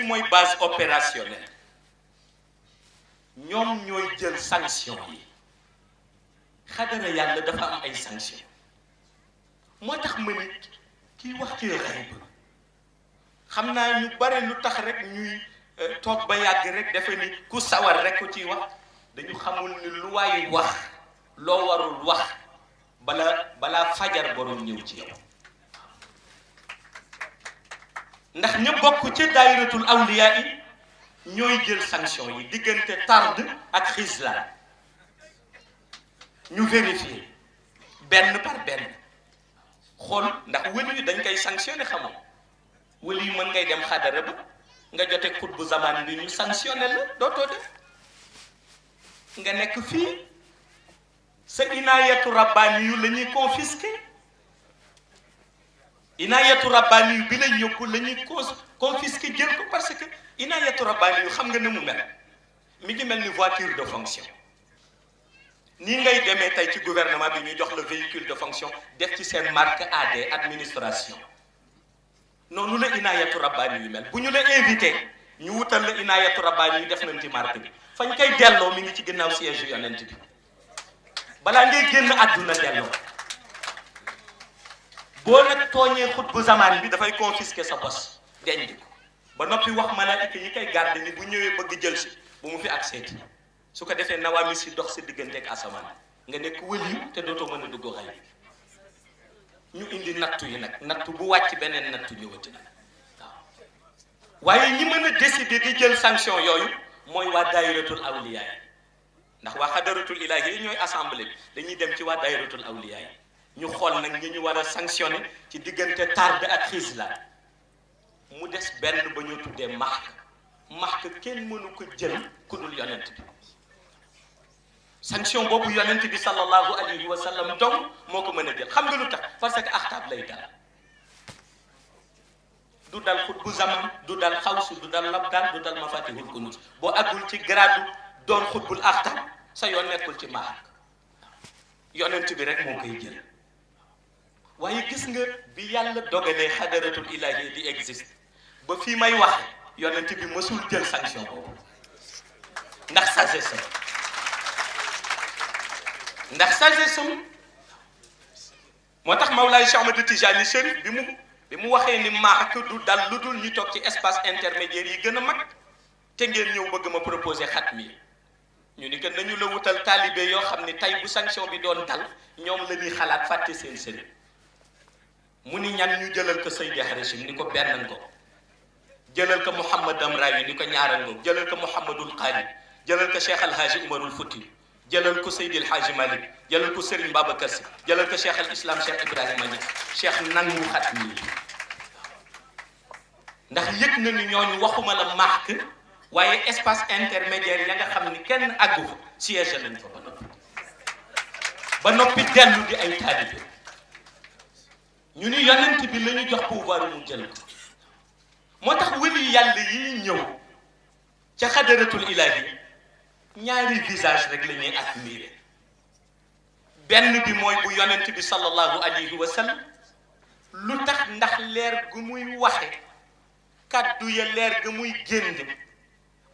mooy base opérationnelle ñoom ñooy jël sanction yi xadara yàlla dafa am ay sanction moo tax ma ni kiy wax ci xayb xam naa ñu bare lu tax rek ñuy toog ba yàgg rek defe ni ku sawar rek ku ciy wax dañu xamul ni lu waay wax loo warul wax balaa fajar borom ñëw ci yow ndax ña bokk ci daayiratul awliya yi ñooy jël sanction yi diggante tard ak xislaan ñu vérifier benn par benn xool ndax wëli yu dañ koy sanctionné xamoo wëli yu mën ngay dem xadara ba nga jote xut bu zaman bi ñu sanctionné la dootoo def nga nekk fii sa inaayatu rabbaani yu la ñuy confisqué inaayatu rabbaani yu bi la yóbbu la ñuy confisqué jël ko parce que inaayatu rabbaani yu xam nga ne mu mel mi ngi mel ni voiture de fonction nii ngay demee tey ci gouvernement bi ñu jox la véhicule de fonction def ci seen marque AD administration noonu la inaayatu rabbaani yu mel bu ñu la invité ñu wutal la inaayatu rabbaani yu def nañ ci marque bi fañ koy delloo mi ngi ci ginnaaw siège yu yonent bi balaa ngay génn àdduna delloo boo nag tooñee xut bu zamaan bi dafay confisquer sa bos denc ko ba noppi wax malaayika yi koy garde ni bu ñëwee bëgg jël si bu mu fi accès su ko defee nawaami si dox si diggante ak asamaan nga nekk wëliyu te dootoo mën a dugg xay ñu indi nattu yi nag nattu bu wàcc beneen nattu ñëwati na waaw waaye ñi mën a décider di jël sanction yooyu mooy waa daayiratul awliya yi ndax waa xadaratul ilaahi yi ñooy assemblée bi dañuy dem ci waa daayiratul awliya yi ñu xool nag ñi ñu war a sanctionné ci diggante tarde ak xislaan mu des benn ba ñu tuddee maxk kenn mënu ko jël ku dul yonent bi sanction boobu yonent bi sallallahu alayhi wa sallam donc moo ko mën a jël xam nga lu tax parce que axtaab lay dal du dal xut bu zaman du dal xawsu du dal labdaan du dal mafatihul kunuz boo àggul ci grade doon xutbul axtaab sa yoon nekkul ci maxk yonent bi rek moo koy jël waaye gis nga bi yàlla dogalee xadaratul ilaahi di existe ba fii may waxe yonent bi mësul jël sanction boobu ndax sagesse moo tax Mawlaay Cheikh Ahmad Tijani Chérif bi mu waxee ni maak du dal lu dul ñu toog ci espace intermédiaire yi gën a mag te ngeen ñëw bëgg ma proposer xat mi ñu ni que nañu la wutal taalibe yoo xam ni tey bu sanction bi doon dal ñoom la ñuy xalaat fàtte seen sëriñ mu ni ñan ñu jëlal ko Seydi Harachim ni ko benn ngo jëlal ko Mouhamad Amrawi ni ko ñaaral ngo jëlal ko Mouhamadul Qaali jëlal ko Cheikh Alhaaji Umarul Futi jëlal ko Seydi Alhaaji Malik jëlal ko Serigne Babacar Sy jëlal ko Cheikh al Islam Cheikh Ibrahima Niass Cheikh nangu xat mi ndax yëg na ni ñooñu waxuma la marque waaye espace intermédiaire ya nga xam ni kenn àggu fa siège lañ fa ba noppi dellu di ay taalibe ñu ni yonent bi la ñu jox pouvoir mu jël ko moo tax wëli yàlla yi ñëw ca xadaratul ilaahi ñaari visage rek la ñuy admirer benn bi mooy bu yonent bi sallallahu alayhi wa sallam lu tax ndax leer gu muy waxe kaddu ya leer ga muy génn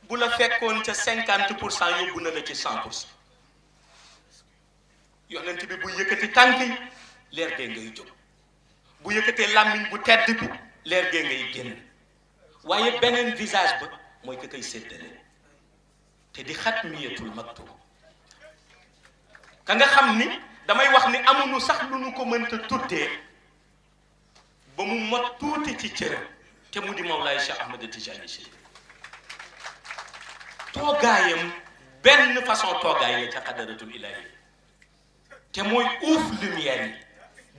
bu la fekkoon ca 50% yóbbu na la ci 100% yonent bi bu yëkkati tànk yi leer gee ngay jóg bu yëkkatee làmmiñ bu tedd bi leer gee ngay génn waaye beneen visage ba mooy ka koy séddale te di xatmiyatul maktub ka nga xam ni damay wax ni amuñu sax lu nu ko mënta tuddee ba mu mot tuuti ci cëram te mu di Mawlaay Cheikh Ahmad Tijani Chérif toogaayam benn façon toogaay la ca xadaratul ilaahi te mooy uuf lumière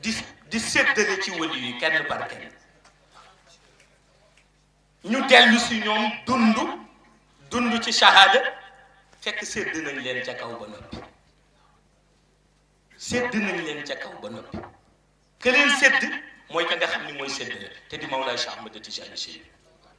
yi di séddale ci wëli yi kenn par kenn ñu dellu si ñoom dund ci shahada fekk sédd nañ leen ca kaw ba noppi ke leen sédd mooy ka nga xam ni mooy séddale te di Mawlaay Cheikh Ahmad Tijani Chérif